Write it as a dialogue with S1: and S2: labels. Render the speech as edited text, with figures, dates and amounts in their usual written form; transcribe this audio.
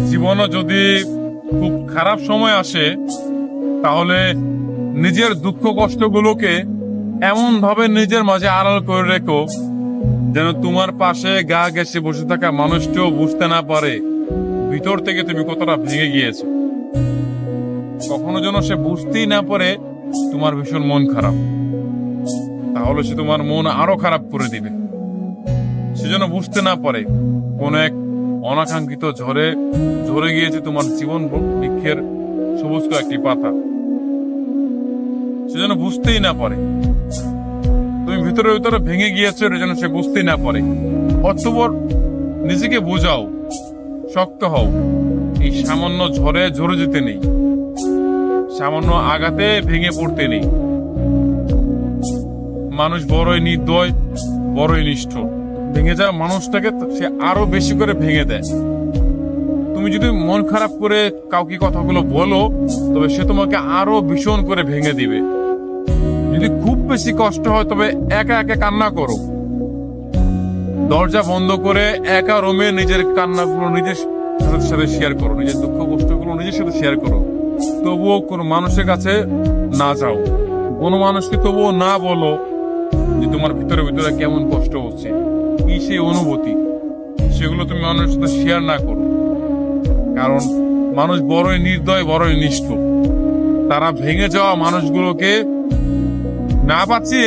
S1: জীবনে যদি খুব খারাপ সময় আসে, তাহলে নিজের দুঃখ কষ্টগুলোকে এমন ভাবে নিজের মাঝে আড়াল করে রেখো যেন তোমার পাশে গা ঘেঁষে বসে থাকা মানুষটাও বুঝতে না পারে ভিতর থেকে তুমি কতটা ভেঙে গিয়েছো। কখনো যেন সে বুঝতেই না পারে তোমার ভীষণ মন খারাপ, তাহলে সে তোমার মন আরো খারাপ করে দিবে। সে যেন বুঝতে না পারে কোন এক অনাকাঙ্ক্ষিত ঝড়ে ঝরে গিয়েছে তোমার জীবন বৃক্ষের সবুজ একটি পাতা। সে যেন বুঝতেই না পারে তুমি ভিতরে ভিতরে ভেঙে গিয়েছো, এটা যেন সে বুঝতেই না পারে। অতঃপর নিজেকে বোঝাও, শক্ত হও। এই সামান্য ঝড়ে ঝরে যেতে নেই, সামান্য আঘাতে ভেঙে পড়তে নেই। মানুষ বড়ই নির্দয়, বড়ই নিষ্ঠুর। ভেঙে যাওয়া মানুষটাকে সে আরো বেশি করে ভেঙে দেয়। তুমি যদি মন খারাপ করে কাউকে কথাগুলো বলো, তবে সে তোমাকে আরো ভীষণ করে ভেঙে দিবে। যদি খুব বেশি কষ্ট হয়, তবে একা একা কান্না করো। দরজা বন্ধ করে একা রুমে নিজের কান্নাগুলো নিজের সাথে শেয়ার করো, নিজের দুঃখ কষ্টগুলো নিজের সাথে শেয়ার করো। তবুও কোনো মানুষের কাছে না যাও, কোনো মানুষকে তবুও না বলো যে তোমার ভিতরে ভিতরে কেমন কষ্ট হচ্ছে, কি সেই অনুভূতি, সেগুলো তুমি মানুষের সাথে শেয়ার না করো। কারণ মানুষ বড়ই নির্দয়, বড়ই নিষ্ঠুর। তারা ভেঙে যাওয়া মানুষগুলোকে না পাচ্ছি